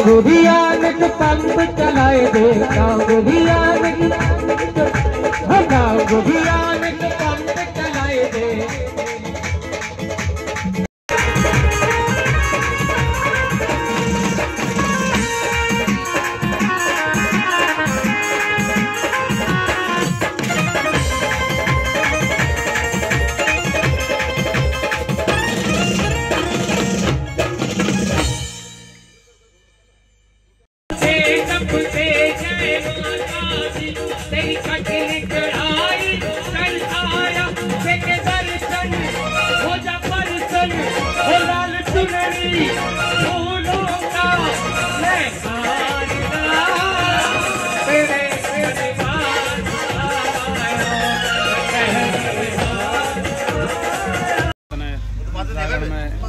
गोभियान के पंप चलाए दे, गाँव गोभियान के पंप चलाए दे।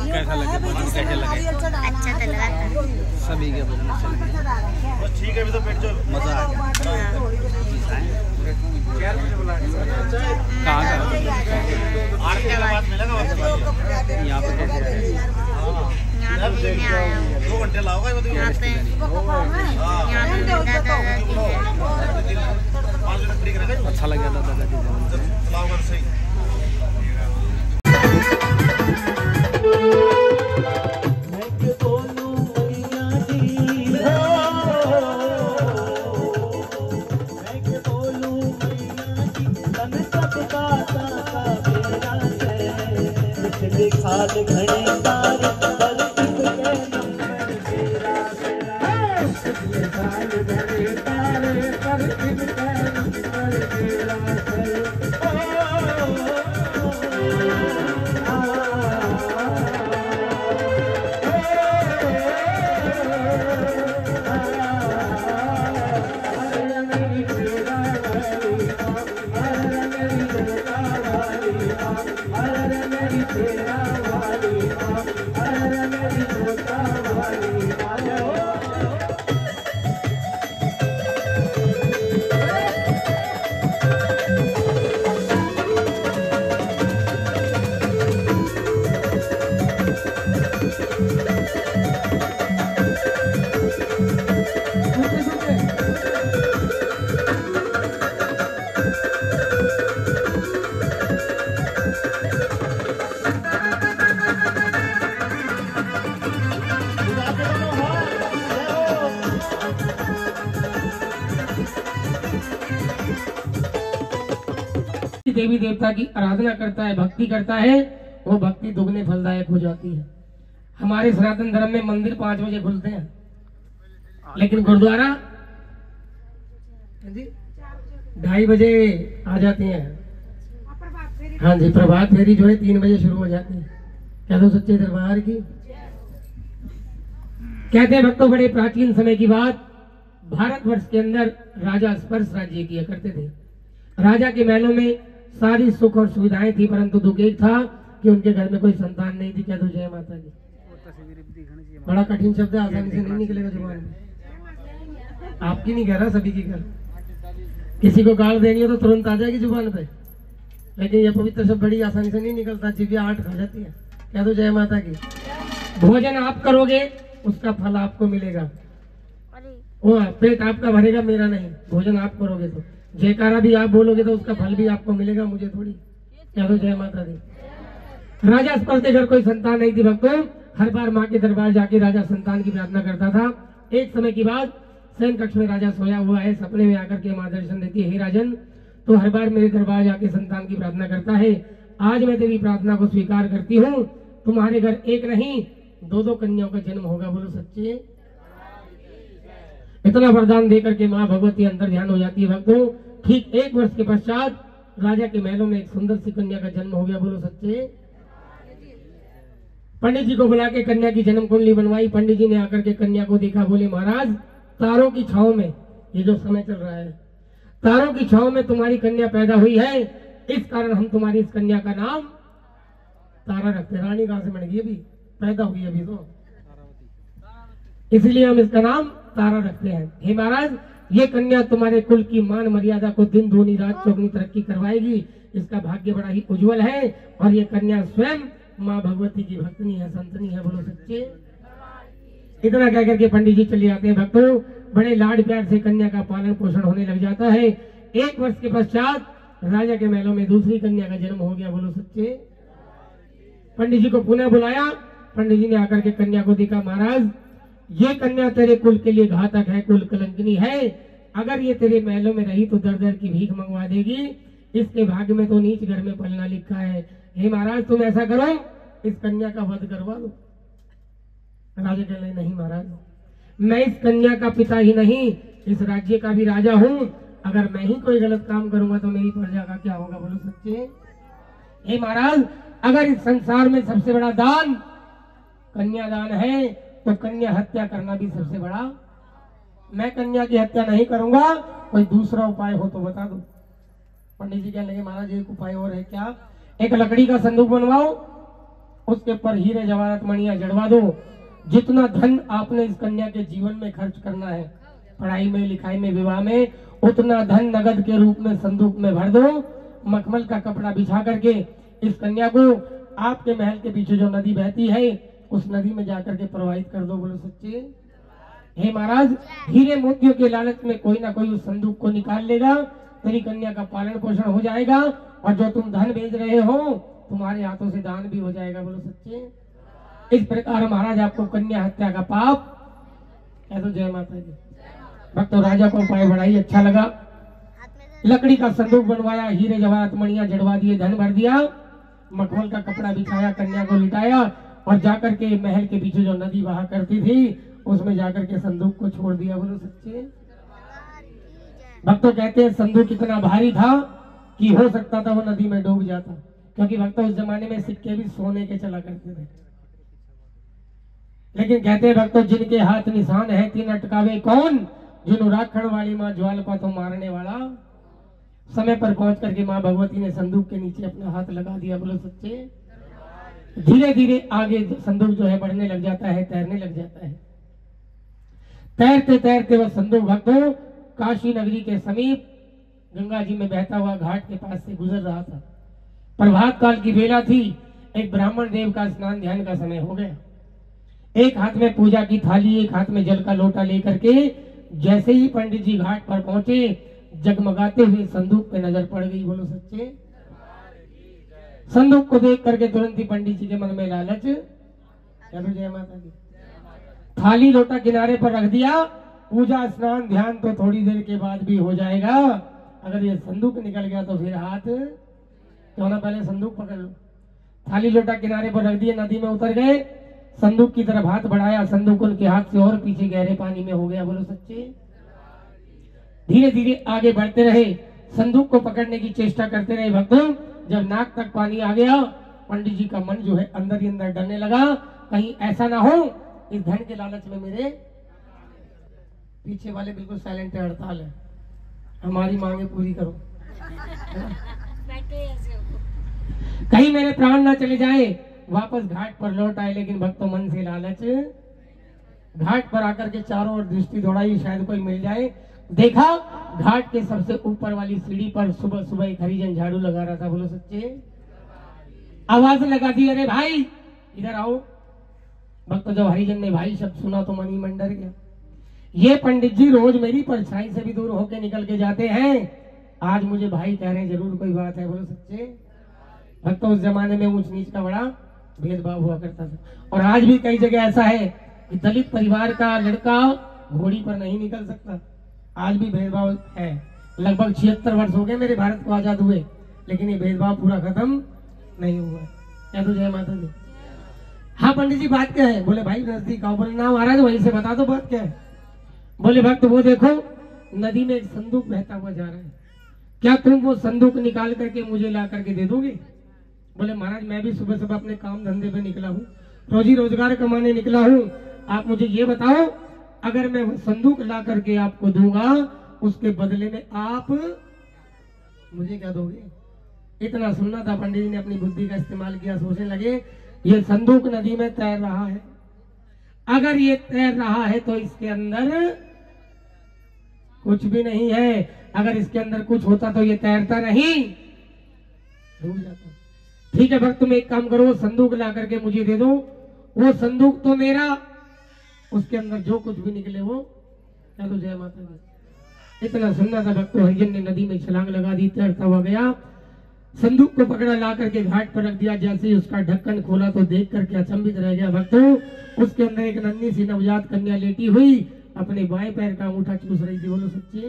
कैसा लगे भोजन, कैसे लगे? अच्छा तो लगा था। सभी के भोजन अच्छा लगे, बस ठीक है। अभी तो पेट जो मजा आ गया। कहाँ का यहाँ पे कैसे आए? यहाँ पे 2 घंटे लाओगे यहाँ पे मिलता था। अच्छा लग गया था दादाजी से। देवी देवता की आराधना करता है, भक्ति करता है, वो भक्ति दुगने फलदायक हो जाती है। हमारे सनातन धर्म में मंदिर 5 बजे खुलते हैं, लेकिन गुरुद्वारा 2:30 बजे आ जाते हैं। हाँ जी, प्रभात फेरी जो है 3 बजे शुरू हो जाती है। क्या तो सच्चे दरबार की कहते हैं भक्तों, बड़े प्राचीन समय की बात, भारतवर्ष के अंदर राजा स्पर्श राज्य किया करते थे। राजा के महलों में सारी सुख और सुविधाएं थी, परंतु दुख एक था कि उनके घर में कोई संतान नहीं थी। क्या तो जय माता की। बड़ा कठिन शब्द है, आसानी से नहीं निकलेगा जुबान में। आपकी नहीं कह रहा, सभी की कर। किसी को गाल देनी हो तो तुरंत आ जाएगी जुबान पे, लेकिन यह पवित्र शब्द बड़ी आसानी से नहीं निकलता, जिभ्या 8 खा जाती है। क्या तो जय माता की। भोजन आप करोगे उसका फल आपको मिलेगा, वो पेट आपका भरेगा, मेरा नहीं। भोजन आप करोगे तो जयकारा भी आप बोलोगे तो उसका फल भी आपको मिलेगा, मुझे थोड़ी। क्या तो जय माता दी। राजा स्पर्श के घर कोई संतान नहीं थी भक्तों। हर बार माँ के दरबार जाके राजा संतान की प्रार्थना करता था। एक समय की बात, शयन कक्ष में राजा सोया हुआ है, सपने में आकर के माँ दर्शन देती है, हे राजन तो हर बार मेरे दरबार जाके संतान की प्रार्थना करता है, आज मैं तेरी प्रार्थना को स्वीकार करती हूँ, तुम्हारे घर एक नहीं 2-2 कन्याओं का जन्म होगा। बोलो सच्चे। इतना वरदान देकर के माँ भगवती अंदर ध्यान हो जाती है भक्तों। ठीक 1 वर्ष के पश्चात राजा के महलों में एक सुंदर सी कन्या का जन्म हो गया। बोलो सच्चे। पंडित जी को बुला के कन्या की जन्म कुंडली बनवाई। पंडित जी ने आकर के कन्या को देखा, बोले महाराज तारों की छांव में, ये जो समय चल रहा है, तारों की छांव में तुम्हारी कन्या पैदा हुई है, इस कारण हम तुम्हारी इस कन्या का नाम तारा रखते। रानी कहां से बन गई, अभी पैदा हुई अभी तो, इसलिए हम इसका नाम तारा रखते हैं। हे महाराज, ये कन्या तुम्हारे कुल की मान मर्यादा को दिन दूनी रात चौगुनी तरक्की करवाएगी, इसका भाग्य बड़ा ही उज्जवल है, और ये कन्या स्वयं माँ भगवती की भक्तनी है, संतनी है। बोलो सच्चे। इतना कह करके पंडित जी चले जाते हैं। भक्तों, बड़े लाड प्यार से कन्या का पालन पोषण होने लग जाता है। 1 वर्ष के पश्चात राजा के महलों में दूसरी कन्या का जन्म हो गया। बोलो सच्चे। पंडित जी को पुनः बुलाया। पंडित जी ने आकर के कन्या को देखा, महाराज ये कन्या तेरे कुल के लिए घातक है, कुल कलंकिनी है। अगर ये तेरे महलों में रही तो दर दर की भीख मंगवा देगी। इसके भाग्य में तो नीच घर में पलना लिखा है। हे महाराज, तुम ऐसा करो, इस कन्या का वध करवा दो। राजा कह रहे, नहीं महाराज, मैं इस कन्या का पिता ही नहीं, इस राज्य का भी राजा हूँ। अगर मैं ही कोई गलत काम करूंगा तो मेरी प्रजा का क्या होगा? बोलो सच्चे। हे महाराज, अगर इस संसार में सबसे बड़ा दान कन्यादान है तो कन्या हत्या करना भी सबसे बड़ा। मैं कन्या की हत्या नहीं करूंगा, कोई दूसरा उपाय हो तो बता दो। पंडित जी कहने लगे, महाराज एक उपाय और है। क्या? एक लकड़ी का संदूक बनवाओ, उसके ऊपर हीरे जवाहरात मणियां जड़वा दो। जितना धन आपने इस कन्या के जीवन में खर्च करना है, पढ़ाई में, लिखाई में, विवाह में, उतना धन नगद के रूप में संदूक में भर दो। मखमल का कपड़ा बिछा करके इस कन्या को आपके महल के पीछे जो नदी बहती है उस नदी में जाकर के प्रवाहित कर दो। बोलो सच्चे। हे महाराज, हीरे मोतियों के लालच में कोई ना कोई उस संदूक को निकाल लेगा, तेरी कन्या का पालन पोषण हो जाएगा और जो तुम धन भेज रहे हो तुम्हारे हाथों से दान भी हो जाएगा। बोलो सच्चे। इस प्रकार महाराज आपको कन्या हत्या का पाप कह दो। जय माता दी। भक्तों, राजा को उपाय बड़ा ही अच्छा लगा। लकड़ी का संदूक बनवाया, हीरे जवाहरात मणियां जड़वा दिए, धन भर दिया, मखमल का कपड़ा बिछाया, कन्या को लिटाया और जाकर के महल के पीछे जो नदी बहा करती थी उसमें जाकर के संदूक को छोड़ दिया। बोलो सच्चे। भक्तों कहते हैं संदूक इतना भारी था कि हो सकता था वो नदी में डूब जाता, क्योंकि भक्तों उस जमाने में सिक्के भी सोने के चला करते थे। लेकिन कहते हैं भक्तों, जिनके हाथ निशान है तीन अटकावे कौन, जिन्हों राखण वाली माँ ज्वाल पातो मारने वाला। समय पर पहुंच करके माँ भगवती ने संदूक के नीचे अपना हाथ लगा दिया। बोलो सच्चे। धीरे धीरे आगे संदूक जो है बढ़ने लग जाता है, तैरने लग जाता है। तैरते तैरते वह संदूक भक्तों काशी नगरी के समीप गंगा जी में बहता हुआ घाट के पास से गुजर रहा था। प्रभात काल की बेला थी। एक ब्राह्मण देव का स्नान ध्यान का समय हो गया। एक हाथ में पूजा की थाली, एक हाथ में जल का लोटा लेकर के जैसे ही पंडित जी घाट पर पहुंचे, जगमगाते हुए संदूक पे नजर पड़ गई। बोलो सच्चे। संदूक को देख करके तुरंत ही पंडित जी के मन में लालच। चलो जय माता दी। थाली लोटा किनारे पर रख दिया। पूजा स्नान ध्यान तो थोड़ी देर के बाद भी हो जाएगा, अगर ये संदूक निकल गया तो फिर हाथ क्यों ना पहले संदूक पकड़ लो। थाली लोटा किनारे पर रख दिए, नदी में उतर गए, संदूक की तरफ हाथ बढ़ाया, संदूक उनके हाथ से और पीछे गहरे पानी में हो गया। बोलो सच्चे। धीरे धीरे आगे बढ़ते रहे, संदूक को पकड़ने की चेष्टा करते रहे। भक्तों, जब नाक तक पानी आ गया, पंडित जी का मन जो है अंदर ही अंदर डरने लगा, कहीं ऐसा ना हो इस धन के लालच में मेरे पीछे वाले बिल्कुल साइलेंट है, हड़ताल है, हमारी मांगे पूरी करो, कहीं मेरे प्राण ना चले जाए। वापस घाट पर लौट आए, लेकिन भक्तों मन से लालच। घाट पर आकर के चारों ओर दृष्टि दौड़ाई, शायद कोई मिल जाए। देखा घाट के सबसे ऊपर वाली सीढ़ी पर सुबह सुबह एक हरिजन झाड़ू लगा रहा था। बोलो सच्चे। आवाज लगा दी, अरे भाई इधर आओ। भक्त जब हरिजन ने भाई शब्द सुना तो मन ही मन डर गया। ये पंडित जी रोज मेरी परछाई से भी दूर होके निकल के जाते हैं, आज मुझे भाई कह रहे हैं, जरूर कोई बात है। बोलो सच्चे। भक्तों, उस जमाने में ऊंच नीच का बड़ा भेदभाव हुआ करता था, और आज भी कई जगह ऐसा है कि दलित परिवार का लड़का घोड़ी पर नहीं निकल सकता। आज भी भेदभाव है। लगभग 76 वर्ष हो गए मेरे भारत को आजाद हुए, लेकिन ये भेदभाव पूरा खत्म नहीं हुआ। क्या तो जय माता दी। हाँ पंडित जी, बात क्या है? बोले भाई नजदीक आओ। बोले ना महाराज, वहीं से बता दो बात क्या है। बोले भक्त, वो देखो नदी में एक संदूक बहता हुआ जा रहा है, क्या तुम वो संदूक निकाल करके मुझे ला करके दे दोगे? बोले महाराज, मैं भी सुबह सुबह अपने काम धंधे पे निकला हूँ, रोजी रोजगार कमाने निकला हूँ, आप मुझे ये बताओ, अगर मैं वो संदूक ला करके आपको दूंगा, उसके बदले में आप मुझे क्या दोगे? इतना सुनना था। पंडित जी ने अपनी बुद्धि का इस्तेमाल किया, सोचने लगे ये संदूक नदी में तैर रहा है, अगर ये तैर रहा है तो इसके अंदर कुछ भी नहीं है, अगर इसके अंदर कुछ होता तो ये तैरता नहीं, डूब जाता। ठीक है भक्त, तुम एक काम करो, संदूक ला करके मुझे दे दो। वो संदूक तो मेरा उसके अंदर जो कुछ भी निकले वो कह दो जय माता की। इतना सुनना था भक्तों, हरिजन ने नदी में छलांग लगा दी, तैरता हुआ गया, संदूक को पकड़ा, ला करके घाट पर रख दिया। जैसे ही उसका ढक्कन खोला तो देख करके अचंभित रह गया भक्तों, उसके अंदर एक नन्ही सी नवजात कन्या लेटी हुई अपने बाएं पैर का अंगूठा चूस रही थी। बोलो सच्चे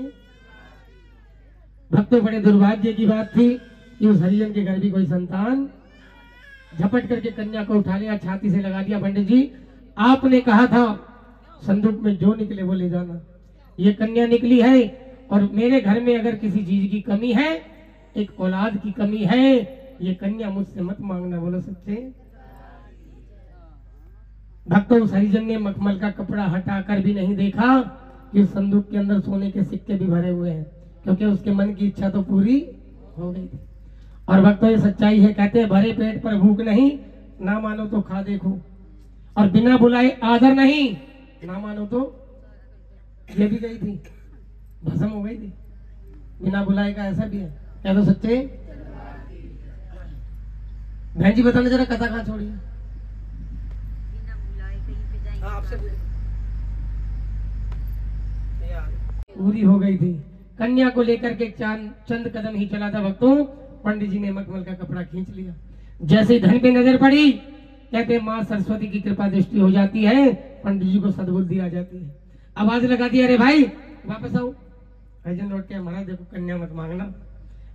भक्तों, बड़े दुर्भाग्य की बात थी कि उस हरिजन के घर भी कोई संतान। झपट करके कन्या को उठा लिया, छाती से लगा दिया। पंडित जी, आपने कहा था संदूक में जो निकले वो ले जाना। ये कन्या निकली है और मेरे घर में अगर किसी चीज की कमी है, एक औलाद की कमी है, ये कन्या मुझसे मत मांगना। बोलो सच्चे भक्तों, उस हरिजन ने मखमल का कपड़ा हटाकर भी नहीं देखा कि उस संदूक के अंदर सोने के सिक्के भी भरे हुए हैं, क्योंकि उसके मन की इच्छा तो पूरी हो गई थी। और भक्तों, ये सच्चाई है, कहते हैं भरे पेट पर भूख नहीं, ना मानो तो खा देखो, और बिना बुलाए आदर नहीं, ना मानो तो ये भी गई थी, भस्म हो गई थी। बिना बुलाए का ऐसा भी है, क्या तो सच्चे। बहन जी बताना जरा कथा कहाँ छोड़ी है? पूरी हो गई थी। कन्या को लेकर के चंद कदम ही चला था भक्तों, पंडित जी ने मखमल का कपड़ा खींच लिया। जैसे ही धन पे नजर पड़ी, कहते माँ सरस्वती की कृपा दृष्टि हो जाती है, पंडित जी को सद्बुद्धि आ जाती है। आवाज लगा दी, अरे भाई वापस आओ। हरिजन लौट के, महाराज देखो कन्या मत मांगना।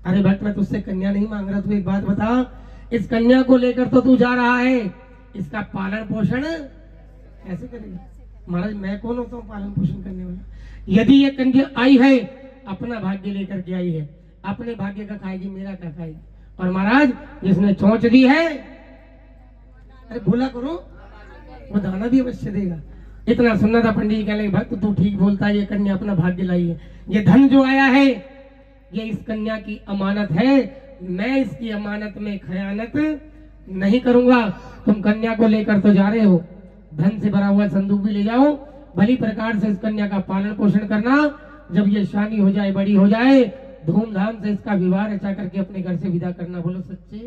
अरे भक्त, मैं तुझसे कन्या नहीं मांग रहा, तू एक बात बता, इस कन्या को लेकर तो तू जा रहा है, इसका पालन पोषण कैसे करेगा? महाराज मैं कौन होता हूँ पालन पोषण करने वाला? यदि ये कन्या आई है, अपना भाग्य लेकर के आई है, अपने भाग्य का खाएगी, मेरा क्या खाएगी? और महाराज जिसने चोंच दी है, अरे भूला करो, वो दाना भी अवश्य देगा। इतना सुनना था। पंडित जी कहने, भक्त तू ठीक बोलता है, ये कन्या अपना भाग्य लाई है, ये धन जो आया है ये इस कन्या की अमानत है, मैं इसकी अमानत में खयानत नहीं करूंगा। तुम कन्या को लेकर तो जा रहे हो, धन से भरा हुआ संदूक भी ले जाओ, भली प्रकार से इस कन्या का पालन पोषण करना। जब ये शानी हो जाए, बड़ी हो जाए, धूमधाम से इसका विवाह रचा करके अपने घर से विदा करना। बोलो सच्चे।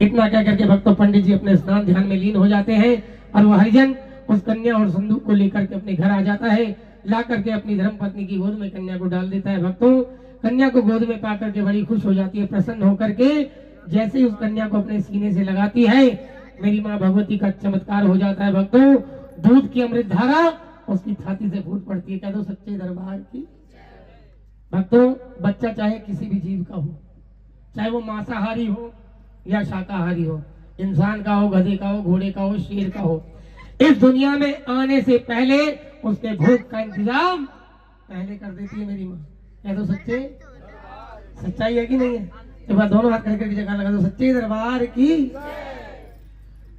इतना क्या करके भक्तों, पंडित जी अपने स्नान ध्यान में लीन हो जाते हैं, और वह हरिजन उस कन्या और संदूक को लेकर के अपने घर आ जाता है। ला करके अपनी धर्म पत्नी की गोद में कन्या को डाल देता है। भक्तों, कन्या को गोद में पा करके बड़ी खुश हो जाती है, प्रसन्न होकर के। जैसे ही उस कन्या को अपने सीने से लगाती है, मेरी माँ भगवती का चमत्कार हो जाता है। भक्तों, दूध की अमृत धारा उसकी छाती से फूट पड़ती है। कह दो सच्चे दरबार की। भक्तों, बच्चा चाहे किसी भी जीव का हो, चाहे वो मांसाहारी हो या शाकाहारी हो, इंसान का हो, गधे का हो, घोड़े का हो, शेर का हो, इस दुनिया में आने से पहले उसके भोग का इंतजाम पहले कर देती है मेरी माँ। कह दो सच्चे। सच्चाई है कि नहीं है? तो बात दोनों हाथ करके की जगह लगा दो, सच्चे दरबार की।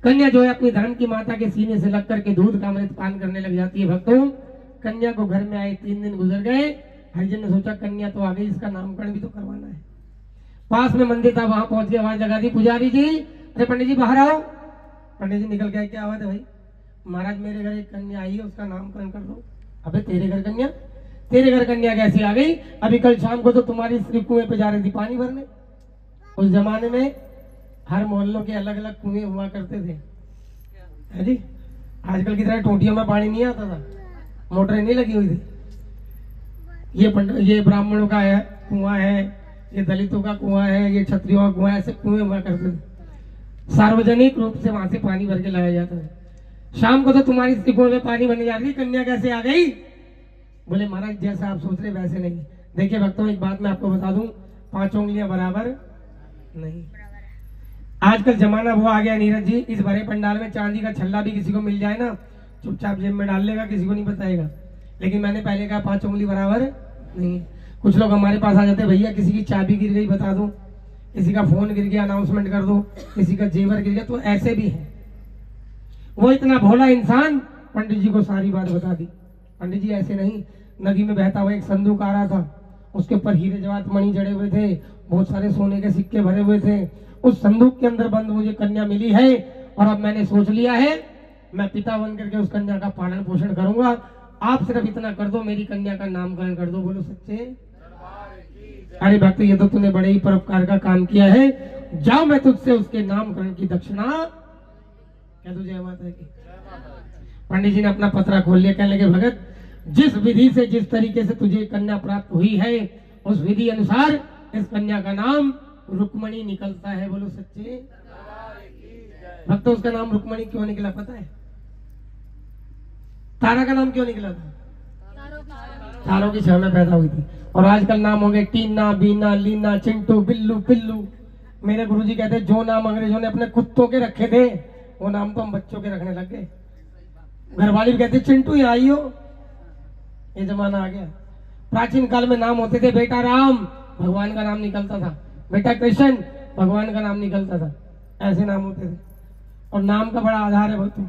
कन्या जो है अपनी धर्म की माता के सीने से लग करके दूध का अमृत पान करने लग जाती है। भक्तों, कन्या को घर में आए 3 दिन गुजर गए। हरिजन ने सोचा कन्या तो आ गई, इसका नामकरण भी तो करवाना है। पास में मंदिर था, वहां पहुंच के आवाज लगा दी, पुजारी जी, अरे पंडित जी बाहर आओ। पंडित जी निकल गए, क्या आवाज है भाई? महाराज मेरे घर एक कन्या आई है, उसका नामकरण कर दो। अबे तेरे घर कन्या? तेरे घर कन्या कैसी आ गई? अभी कल शाम को तो तुम्हारी स्त्री कुएं पे जा रही थी पानी भरने। उस जमाने में हर मोहल्लों के अलग अलग कुएं हुआ करते थे, है जी। आजकल की तरह टोटियों में पानी नहीं आता था, मोटरें नहीं लगी हुई थी। ये ब्राह्मणों का है कुआं है, ये दलितों का कुआं है, ये क्षत्रियों का कुआं है, ऐसे कुएं हुआ करते थे। सार्वजनिक रूप से वहां से पानी भर के लाया जाता है। शाम को तो तुम्हारी स्त्री कुएं में पानी भरने जा रही, कन्या कैसे आ गई? बोले महाराज जैसा आप सोच रहे वैसे नहीं। देखिए भक्तों, एक बात मैं आपको बता दूं, 5 उंगलियां बराबर नहीं। आजकल जमाना वो आ गया नीरज जी, इस भरे पंडाल में चांदी का छल्ला भी किसी को मिल जाए ना, चुपचाप जेब में डाल लेगा, किसी को नहीं बताएगा। लेकिन मैंने पहले कहा 5 उंगली बराबर नहीं। कुछ लोग हमारे पास आ जाते हैं, भैया किसी की चाबी गिर गई बता दो, किसी का फोन गिर गया अनाउंसमेंट कर दो, किसी का जेवर गिर गया, तो ऐसे भी है। वो इतना भोला इंसान पंडित जी को सारी बात बता दी। पंडित जी ऐसे नहीं, नदी में बहता हुआ एक संदूक आ रहा था, उसके ऊपर हीरे जवाहरात मणि जड़े हुए थे, बहुत सारे सोने के सिक्के भरे हुए थे। उस संदूक के अंदर बंद मुझे कन्या मिली है, और अब मैंने सोच लिया है मैं पिता बन करके उस कन्या का पालन पोषण करूंगा। आप सिर्फ इतना कर दो, मेरी कन्या का नामकरण कर दो। बोलो सच्चे। अरे भक्त, ये तो तूने बड़े ही परोपकार का काम किया है, जाओ मैं तुझसे उसके नामकरण की दक्षिणा कह दो। जय माता की। पंडित जी ने अपना पत्रा खोल लिया, कहने लगे भगत, जिस विधि से जिस तरीके से तुझे कन्या प्राप्त हुई है उस विधि अनुसार इस कन्या का नाम रुक्मणी निकलता है। बोलो सच्चे भक्तों, उसका नाम रुक्मणी क्यों निकला पता है? तारा का नाम क्यों निकला था? तारों की छाव में पैदा हुई थी। और आजकल नाम हो गए टीना, बीना, लीना, चिंटू, बिल्लू, पिल्लू। मेरे गुरुजी कहते जो नाम अंग्रेजों ने अपने कुत्तों के रखे थे वो नाम तो हम बच्चों के रखने लग गए। घरवाली भी कहते चिंटू यहाँ आई हो। ये जमाना आ गया। प्राचीन काल में नाम होते थे बेटा राम, भगवान का नाम निकलता था, बेटा कृष्ण, भगवान का नाम निकलता था। ऐसे नाम होते थे। और नाम का बड़ा आधार है भक्तों।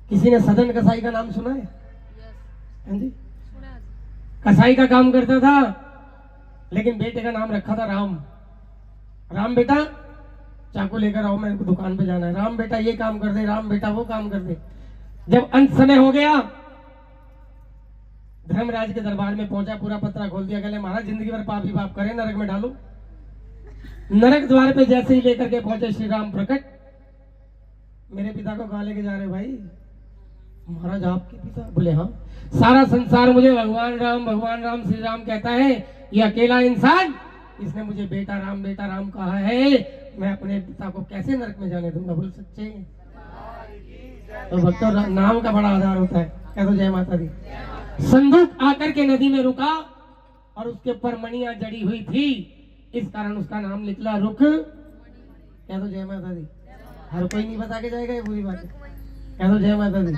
किसी ने सदन कसाई का नाम सुना है? हाँ जी, कसाई का काम करता था, लेकिन बेटे का नाम रखा था राम। राम बेटा चाकू लेकर आओ, मेरे को दुकान पे जाना है। राम बेटा ये काम कर दे, राम बेटा वो काम कर दे। जब अंत समय हो गया, धर्मराज के दरबार में पहुंचा, पूरा पत्रा खोल दिया, कहले महाराज जिंदगी भर पाप ही पाप करे, नरक में डालो। नरक द्वार पे जैसे ही लेकर के पहुंचे श्री राम प्रकट, मेरे पिता को कहाँ लेके जा रहे भाई? महाराज आपके पिता? बोले हाँ। सारा संसार मुझे भगवान राम श्री राम कहता है, ये अकेला इंसान इसने मुझे बेटा राम कहा है, मैं अपने पिता को कैसे नरक में जाने दूंगा? बोल सच्चे। तो भक्तों, नाम का बड़ा आधार होता है। कह दो जय माता दी। संदूक आकर के नदी में रुका और उसके ऊपर मणियां जड़ी हुई थी, इस कारण उसका नाम निकला रुक। कह दो जय माता दी। हर कोई नहीं बता के जाएगा ये पूरी बात। कह दो जय माता दी।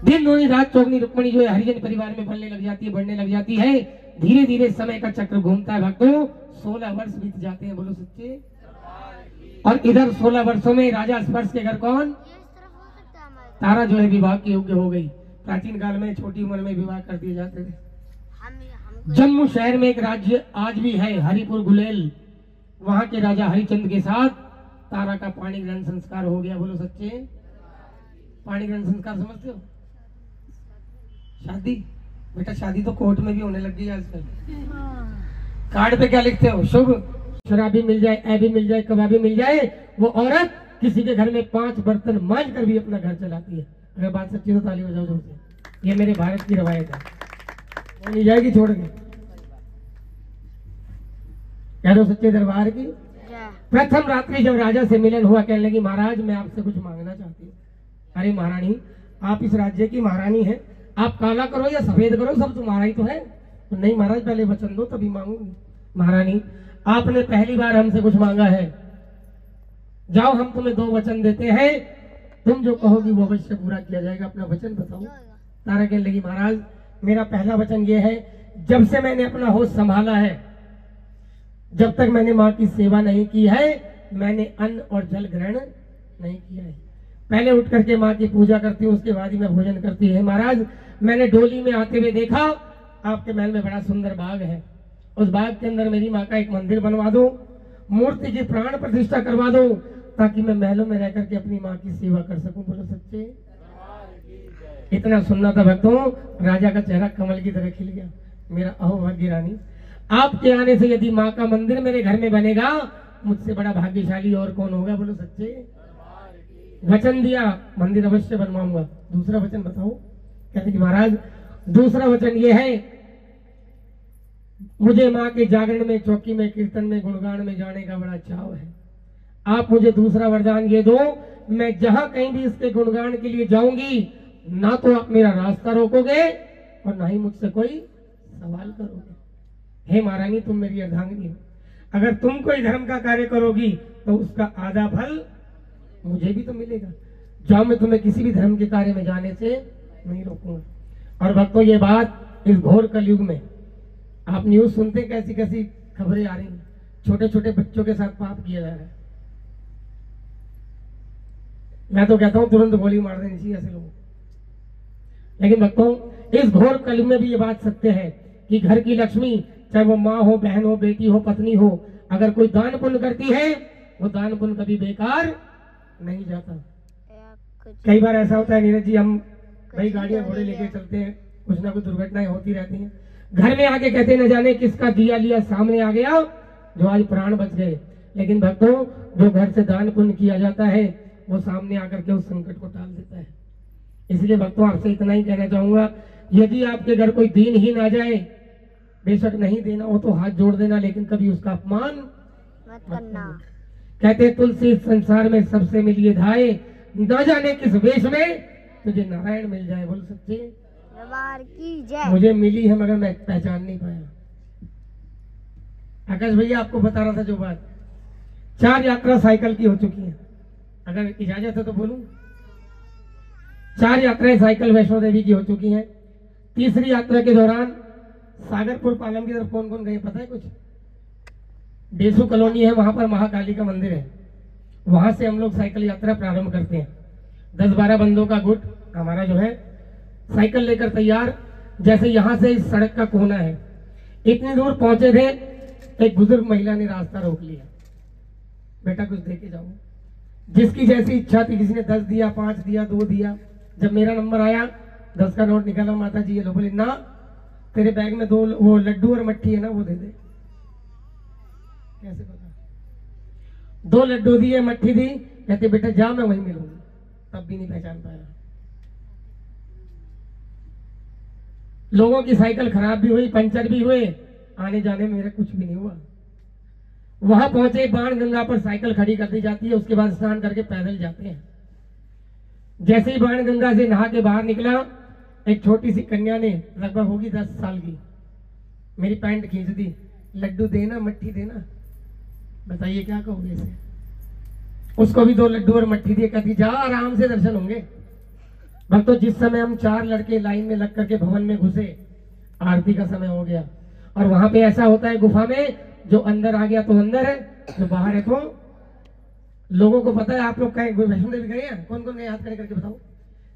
दिन दूनी रात चौगनी रुक्मणी जो है हरिजन परिवार में बढ़ने लग जाती है, बढ़ने लग जाती है। धीरे धीरे समय का चक्र घूमता है भक्तों। 16 वर्ष बीत जाते हैं। बोलो सच्चे। और इधर 16 वर्षों में राजा स्पर्श के घर कौन? तारा जो है विवाह के योग्य हो गई। प्राचीन काल में छोटी उम्र में विवाह कर दिए जाते थे। जम्मू शहर में एक राज्य आज भी है, हरिपुर गुलेल। वहां के राजा हरिचंद के साथ तारा का पाणी ग्रहण संस्कार हो गया। बोलो सच्चे। पाणी ग्रहण संस्कार समझते हो? शादी बेटा, शादी तो कोर्ट में भी होने लग गई आजकल। कार्ड पे क्या लिखते हो? शुभ। शराबी मिल जाए, ऐ भी मिल जाए, कबाबी मिल जाए, वो औरत किसी के घर में 5 बर्तन मांझ कर भी अपना घर चलाती है। अगर बात सच्ची तो ताली बजाओ जोर से। ये मेरे भारत की रवायत है, वो नहीं जाएगी छोड़ के। कह दो सच्चे दरबार की। प्रथम रात्रि जब राजा से मिलन हुआ, कहने लगी महाराज मैं आपसे कुछ मांगना चाहती हूँ। अरे महारानी, आप इस राज्य की महारानी है, आप काला करो या सफेद करो सब तुम्हारा ही तो है। तो नहीं महाराज, पहले वचन दो तभी मांगूंगी। महारानी, आपने पहली बार हमसे कुछ मांगा है, जाओ हम तुम्हें 2 वचन देते हैं, तुम जो कहोगी वो अवश्य पूरा किया जाएगा। अपना वचन बताओ। तारा कहने लगी महाराज मेरा पहला वचन ये है, जब से मैंने अपना होश संभाला है, जब तक मैंने माँ की सेवा नहीं की है, मैंने अन्न और जल ग्रहण नहीं किया है। पहले उठ करके माँ की पूजा करती हूँ, उसके बाद ही मैं भोजन करती है। महाराज मैंने डोली में आते हुए देखा, आपके महल में बड़ा सुंदर बाग है, उस बाग के अंदर मेरी माँ का एक मंदिर बनवा दो, मूर्ति की प्राण प्रतिष्ठा करवा दो, ताकि मैं महलों में रह करके अपनी माँ की सेवा कर सकूं। बोलो सच्चे। इतना सुनना था भक्तों, राजा का चेहरा कमल की तरह खिल गया। मेरा अहो भाग्य रानी, आपके आने से यदि माँ का मंदिर मेरे घर में बनेगा, मुझसे बड़ा भाग्यशाली और कौन होगा? बोलो सच्चे। वचन दिया, मंदिर अवश्य बनवाऊंगा। दूसरा वचन बताओ। कहते कि महाराज दूसरा वचन ये है, मुझे माँ के जागरण में, चौकी में, कीर्तन में, गुणगान में जाने का बड़ा चाव है। आप मुझे दूसरा वरदान ये दो, मैं जहां कहीं भी इसके गुणगान के लिए जाऊंगी, ना तो आप मेरा रास्ता रोकोगे और ना ही मुझसे कोई सवाल करोगे। हे महारानी, तुम मेरी अर्धांगिनी हो, अगर तुम कोई धर्म का कार्य करोगी तो उसका आधा फल मुझे भी तो मिलेगा। जाओ, मैं तुम्हें किसी भी धर्म के कार्य में जाने से नहीं रोकूंगा। और भक्तों, ये बात इस घोर कलयुग में आप न्यूज सुनते, कैसी कैसी खबरें आ रही हैं, छोटे छोटे बच्चों के साथ पाप किया जा रहा है। मैं तो कहता हूं तुरंत गोली मार देनी चाहिए ऐसे लोगों। लेकिन भक्तों, इस घोर कलयुग में भी ये बात सत्य है कि घर की लक्ष्मी, चाहे वो माँ हो, बहन हो, बेटी हो, पत्नी हो, अगर कोई दान पुण्य करती है, वो दान पुण्य कभी बेकार नहीं जाता। कई बार ऐसा होता है नीरज जी, हम भाई गाड़ियां घोड़े लेके चलते हैं, कुछ ना कुछ दुर्घटनाएं होती रहती हैं, घर में आके कहते न जाने किसका दिया लिया सामने आ गया, जो आज प्राण बच गए। लेकिन भक्तों, जो घर से दान पुण्य किया जाता है, वो सामने आकर के उस संकट को टाल देता है। इसलिए भक्तों आपसे इतना ही कहना चाहूंगा, यदि आपके घर कोई दीन ही ना जाए, बेशक नहीं देना हो तो हाथ जोड़ देना, लेकिन कभी उसका अपमान मत करना। कहते तुलसी संसार में सबसे मिलिए धाए, न जाने किस वेश में तुझे नारायण मिल जाए। बोल सच्चे दरबार की जय। मुझे मिली है मगर मैं पहचान नहीं पाया। आकाश भैया आपको बता रहा था जो बात, 4 यात्रा साइकिल की हो चुकी है, अगर इजाजत है तो बोलूं। 4 यात्राएं साइकिल वैष्णो देवी की हो चुकी हैं। तीसरी यात्रा के दौरान सागरपुर पालम की तरफ कौन कौन गए पता है कुछ? डेसू कॉलोनी है, वहां पर महाकाली का मंदिर है, वहां से हम लोग साइकिल यात्रा प्रारंभ करते हैं। 10-12 बंदों का गुट हमारा जो है साइकिल लेकर तैयार। जैसे यहाँ से इस सड़क का कोना है, इतनी दूर पहुंचे थे, एक बुजुर्ग महिला ने रास्ता रोक लिया, बेटा कुछ दे के जाओ। जिसकी जैसी इच्छा थी, किसी ने 10 दिया, 5 दिया, 2 दिया। जब मेरा नंबर आया 10 का नोट निकाला, माता जी ये लो। बोले ना, तेरे बैग में 2 वो लड्डू और मट्ठी है ना, वो दे दे। कैसे पता? 2 लड्डू दिए, मट्ठी दी, कहते बेटा जा मैं वहीं मिलूंगी। तब भी नहीं पहचान पाया। लोगों की साइकिल खराब भी हुई, पंचर भी हुए, आने जाने में मेरा कुछ भी नहीं हुआ। वहां पहुंचे, बाण गंगा पर साइकिल खड़ी कर दी जाती है, उसके बाद स्नान करके पैदल जाते हैं। जैसे ही बाण गंगा से नहा के बाहर निकला, एक छोटी सी कन्या ने, लगभग होगी 10 साल की, मेरी पैंट खींच दी, लड्डू देना, मट्ठी देना। बताइए क्या कहोगे इसे? उसको भी 2 लड्डू और मट्ठी दिए, कहती जा आराम से दर्शन होंगे। भक्तों जिस समय हम 4 लड़के लाइन में लग करके भवन में घुसे, आरती का समय हो गया, और वहां पे ऐसा होता है गुफा में, जो अंदर आ गया तो अंदर है, जो बाहर है तो। लोगों को पता है, आप लोग कहीं वैष्णो देवी गए हैं? कौन कौन गए? हाथ खड़े करके बताओ।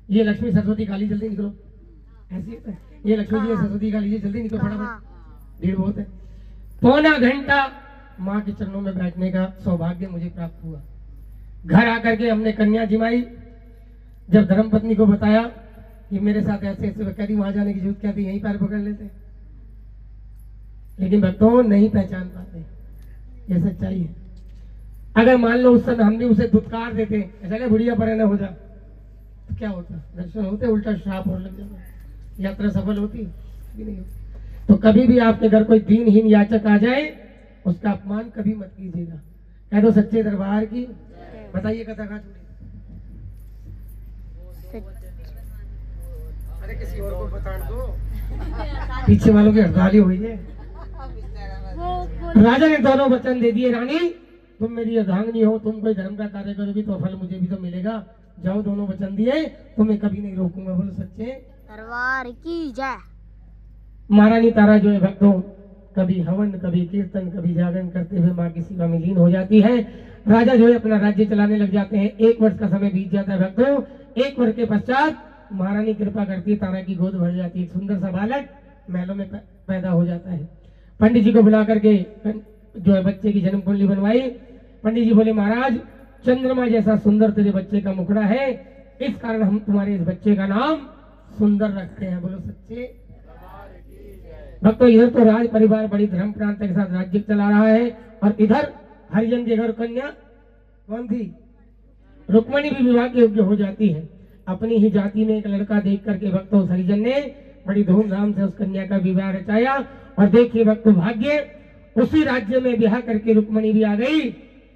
ये लक्ष्मी सरस्वती काली, जल्दी निकलो। ऐसी ये लक्ष्मी जी सरस्वती काली जी, जल्दी निकलो फटाफट, भीड़ बहुत है। पौना घंटा माँ के चरणों में बैठने का सौभाग्य मुझे प्राप्त हुआ। घर आकर के हमने कन्या जिमाई, जब धर्मपत्नी को बताया कि मेरे साथ ऐसे ऐसे, कहती वहां जाने की जरूरत क्या थी, यहीं पैर पकड़ लेते। लेकिन भक्तों नहीं पहचान पाते, ये सच्चाई है। अगर मान लो उस समय हम भी उसे दुत्कार देते, चले बुढ़िया पर न हो जा, तो क्या होता? दर्शन होते, उल्टा श्राप और लग जाता, यात्रा सफल होती भी नहीं होती। तो कभी भी आपके घर कोई दीनहीन याचक आ जाए, उसका अपमान कभी मत कीजिएगा। कह दो सच्चे दरबार की। बताइए कथा कहाँ छूटी? अरे किसी और को बता दो, पीछे वालों की हड़ताली हुई है। राजा ने दोनों वचन दे दिए, रानी तुम मेरी अर्धांगिनी हो, तुम कोई धर्म का कार्य करोगी तो फल मुझे भी तो मिलेगा। जाओ, दोनों वचन दिए, तुम्हें कभी नहीं रोकूंगा। बोलो सच्चे दरबार की जय। महारानी तारा जो है भक्तों, कभी हवन, कभी कीर्तन, कभी जागरण करते हुए माँ की सेवा में लीन हो जाती है। राजा जो है अपना राज्य चलाने लग जाते हैं। 1 वर्ष का समय बीत जाता है भक्तों। 1 वर्ष के पश्चात महारानी कृपा करती है, तारा की गोद भर जाती है, एक सुंदर सा बालक महलों में पैदा हो जाता है। पंडित जी को बुला करके जो है बच्चे की जन्म कुंडली बनवाई। पंडित जी बोले महाराज, चंद्रमा जैसा सुंदर तेरे बच्चे का मुखड़ा है, इस कारण हम तुम्हारे इस बच्चे का नाम सुंदर रखते हैं। बोलो सच्चे भक्तों। इधर तो राज परिवार बड़ी धर्म प्रांत के साथ राज्य चला रहा है, और इधर हरिजन के घर कन्या कौन थी? रुक्मणी भी विवाह के योग्य हो जाती है। अपनी ही जाति में एक लड़का देख करके भक्तों हरिजन ने बड़ी धूमधाम से उस कन्या का विवाह रचाया। और देखिए भक्तों भाग्य, उसी राज्य में ब्याह करके रुक्मणी भी आ गई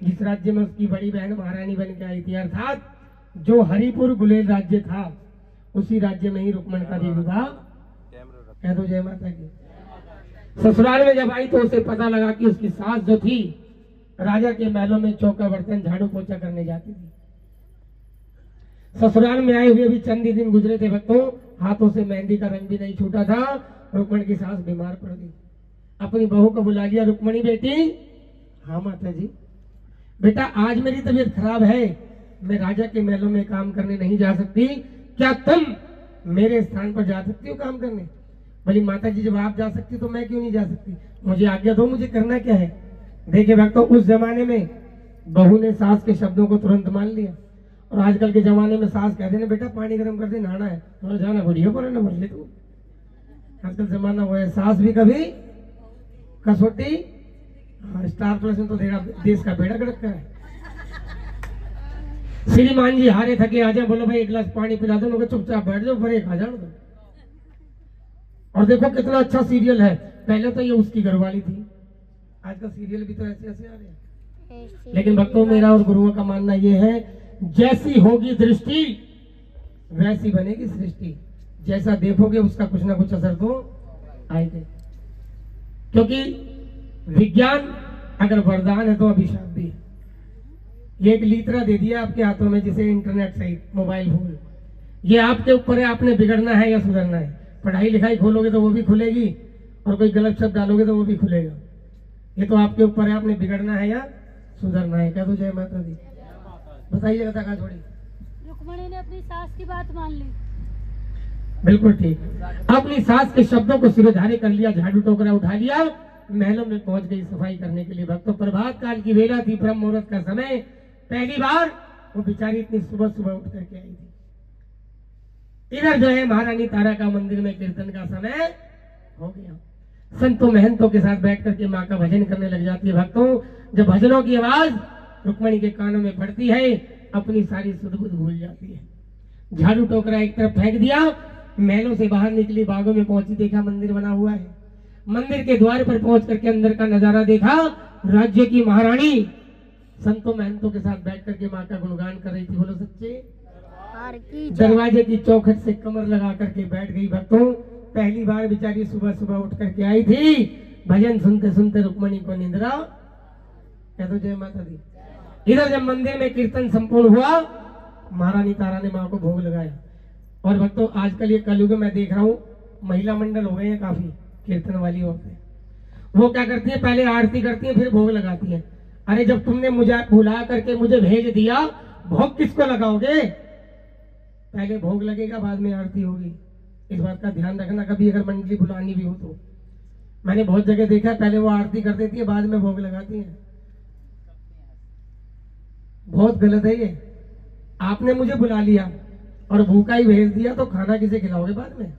जिस राज्य में उसकी बड़ी बहन महारानी बन के आई थी। अर्थात जो हरिपुर गुलेल राज्य था, उसी राज्य में ही रुक्मणी का भी विवाह। कह दो जय माता की। ससुराल में जब आई तो उसे पता लगा कि उसकी सास जो थी राजा के महलों में चौका बर्तन झाड़ू पोछा करने जाती थी। ससुराल में आए हुए भी चंद ही दिन गुजरे थे भक्तों, हाथों से मेहंदी का रंग भी नहीं छूटा था। रुक्मणी की सास बीमार पड़ गई। अपनी बहू को बुला लिया, रुक्मणी बेटी। हाँ माता जी। बेटा आज मेरी तबीयत खराब है, मैं राजा के महलों में काम करने नहीं जा सकती, क्या तुम मेरे स्थान पर जा सकती हो काम करने? बोली माता जी जब आप जा सकती तो मैं क्यों नहीं जा सकती, मुझे आज्ञा दो, मुझे करना क्या है। देखिए भक्तों, उस जमाने में बहू ने सास के शब्दों को तुरंत मान लिया, और आजकल के जमाने में सास कहते ना बेटा पानी गर्म कर दे, नहाना है, तो जाना बढ़िया पर ना मर ले तू। आजकल जमाना हुआ है, सास भी कभी कसौटी। स्टार प्लस में तो देश का बेड़ा गड़क है। श्रीमान जी हारे थके आ जाए, बोलो भाई एक गिलास पानी पिला दो, लोग चुपचाप बैठ जाओ, फिर एक खा जाओ। और देखो कितना अच्छा सीरियल है। पहले तो ये उसकी घरवाली थी, आज का सीरियल भी तो ऐसे ऐसे आ रहे हैं। लेकिन भक्तों, मेरा और गुरुओं का मानना ये है, जैसी होगी दृष्टि वैसी बनेगी सृष्टि। जैसा देखोगे उसका कुछ ना कुछ असर तो आएगा, क्योंकि विज्ञान अगर वरदान है तो अभिशाप भी है। ये एक लीतरा दे दिया आपके हाथों में, जिसे इंटरनेट सहित मोबाइल फोन, ये आपके ऊपर है, आपने बिगड़ना है या सुधरना है। पढ़ाई लिखाई खोलोगे तो वो भी खुलेगी, और कोई गलत शब्द डालोगे तो वो भी खुलेगा। ये तो आपके ऊपर है, आपने बिगड़ना है या सुधरना है। कह दो जय माता दी। बताइए कथा छोड़ी। रुक्मणी ने अपनी सास की बात मान ली। बिल्कुल ठीक, अपनी सास के शब्दों को सिरधारे कर लिया, झाड़ू टोकरा उठा लिया, महलों में पहुंच गई सफाई करने के लिए। भक्तों, प्रभात काल की वेला थी, ब्रह्म मुहूर्त का समय। पहली बार वो बेचारी इतनी सुबह सुबह उठ करके आई थी। इधर जो है महारानी तारा का मंदिर में कीर्तन का समय हो गया। संतों महंतों के साथ बैठ करके माँ का भजन करने लग जाती है। भक्तों, जब भजनों की आवाज रुक्मणी के कानों में पड़ती है, अपनी सारी सुध-बुध भूल जाती है। झाड़ू टोकरा एक तरफ फेंक दिया, महलों से बाहर निकली, बागों में पहुंची, देखा मंदिर बना हुआ है। मंदिर के द्वार पर पहुंच करके अंदर का नजारा देखा। राज्य की महारानी संतों महंतों के साथ बैठ करके माँ का गुणगान कर रही थी। बोलो सच्चे। दरवाजे की चौखट से कमर लगा करके बैठ गई। भक्तों, पहली बार बेचारी सुबह सुबह उठ करके आई थी। भजन सुनते सुनते रुक्मणी को निंद्रा। कह दो जय माता दी। इधर जब मंदिर में कीर्तन संपूर्ण हुआ, महारानी तारा ने माँ को भोग लगाया। और भक्तों, आजकल ये कलयुग में मैं देख रहा हूँ, महिला मंडल हो गए हैं काफी, कीर्तन वाली औरतें। वो क्या करती है, पहले आरती करती है, फिर भोग लगाती है। अरे जब तुमने मुझे बुला करके मुझे भेज दिया, भोग किसको लगाओगे? पहले भोग लगेगा, बाद में आरती होगी। इस बात का ध्यान रखना, कभी अगर मंडली बुलानी भी हो तो। मैंने बहुत जगह देखा है, पहले वो आरती कर देती है, बाद में भोग लगाती है। बहुत गलत है ये। आपने मुझे बुला लिया और भूखा ही भेज दिया, तो खाना किसे खिलाओगे बाद में?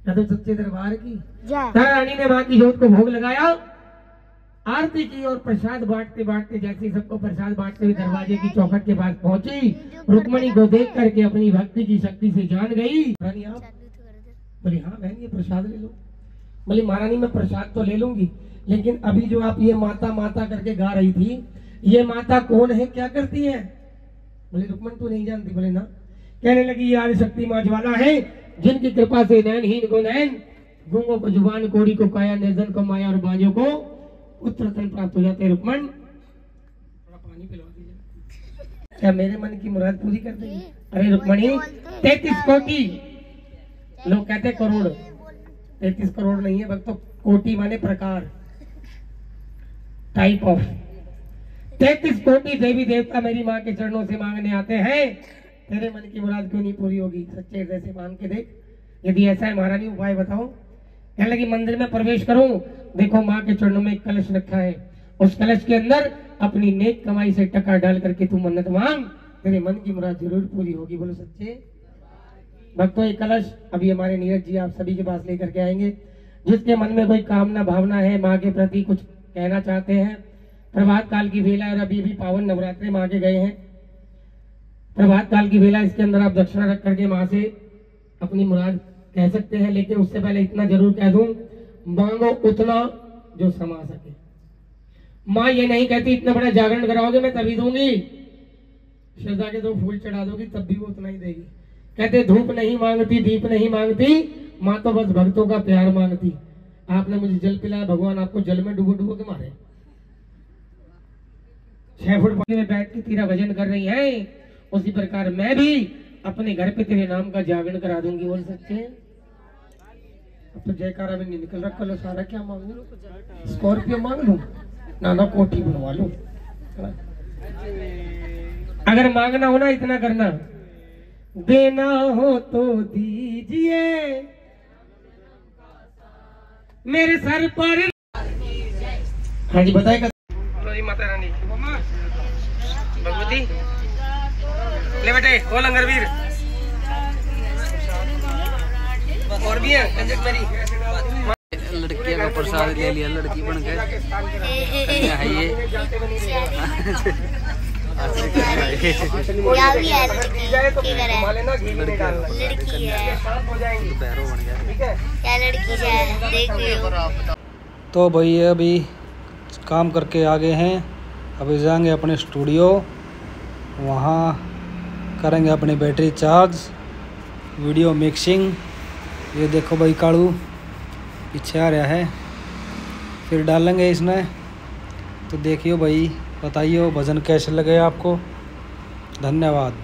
या तो सच्चे दरबार की तारा रानी ने मां की जोत को भोग लगाया, आरती की, और प्रसाद बांटते बांटते जैसे सबको प्रसाद बांटते हुए दरवाजे की चौखट के पास पहुंची, रुक्मणी को देख करके अपनी भक्ति की शक्ति से जान गई। रानी आप? बोली हाँ बहन, ये प्रसाद ले लो। बोली महारानी मैं प्रसाद तो ले लूंगी, लेकिन अभी जो आप ये माता माता करके गा रही थी, ये माता कौन है, क्या करती है? बोले रुक्मणी तू नहीं जानती? बोले ना। कहने लगी ये आदि शक्ति माँ ज्वाला है, जिनकी कृपा से नैनहीन को नैन, गूंगों को जुबान, कोड़ी को काया, निर्धन को माया और बाजों को पुत्र रत्न प्राप्त हो जाते हैं। रुक्मण थोड़ा पानी पिलवा दीजिए। क्या मेरे मन की मुराद पूरी कर देगी? अरे रुक्मणी 33 कोटि, लोग कहते हैं करोड़, 33 करोड़ नहीं है भक्तों, कोटि माने प्रकार, टाइप ऑफ। 33 कोटि देवी देवता मेरी माँ के चरणों से मांगने आते हैं। तेरे मन की मुराद क्यों नहीं पूरी होगी? सच्चे हृदय से मांग के देख। यदि ऐसा है महारानी, उपाय बताओ। कहने लगी मंदिर में प्रवेश करूं, देखो माँ के चरणों में एक कलश रखा है, उस कलश के अंदर अपनी नेक कमाई से टका डाल करके तू मन्नत मांग, तेरे मन की मुराद जरूर पूरी होगी। बोलो सच्चे। भक्तों, ये कलश अभी हमारे नीरज जी आप सभी के पास लेकर के आएंगे। जिसके मन में कोई कामना भावना है, माँ के प्रति कुछ कहना चाहते हैं, प्रभात काल की वेला और अभी भी पावन नवरात्रे में आगे गए हैं, प्रभात काल की वेला, इसके अंदर आप दक्षिणा रख करके माँ से अपनी मुराद कह सकते हैं। लेकिन उससे पहले इतना जरूर कह दूं, मांगो उतना जो समा सके। माँ ये नहीं कहती इतना बड़ा जागरण कराओगे मैं तभी दूंगी, श्रद्धा के 2 फूल चढ़ा दोगी तब भी वो उतना ही देगी। कहते धूप नहीं मांगती, दीप नहीं मांगती, माँ तो बस भक्तों का प्यार मांगती। आपने मुझे जल पिलाया, भगवान आपको जल में डूबो डूबो के मारे। 6 फुट पानी में बैठ के तेरा भजन कर रही है, उसी प्रकार मैं भी अपने घर पे तेरे नाम का जागरण करा दूंगी। बोल सच्चे। अब तो जयकारा में नहीं निकल रहा, कल सारा क्या मांग लूं? स्कॉर्पियो मांग लूं, नाना कोठी बनवा लूं। अगर मांगना हो ना, इतना करना, देना हो तो दीजिए मेरे सर पर। हाँ जी बताएगा माता रानी भगवती। ले बेटे वो लंगरवीर और भी है मेरी। लड़कियों का प्रसाद ले लिया, लड़की बन गए ये यहाँ भी है लड़की, की करे लड़की है, क्या लड़की है देख लियो। तो भाई अभी काम करके आ गए हैं, अभी जाएंगे अपने स्टूडियो, वहाँ करेंगे अपनी बैटरी चार्ज, वीडियो मिक्सिंग। ये देखो भाई कालू पीछे आ रहा है, फिर डालेंगे इसमें। तो देखियो भाई, बताइए भजन कैसे लगे आपको। धन्यवाद।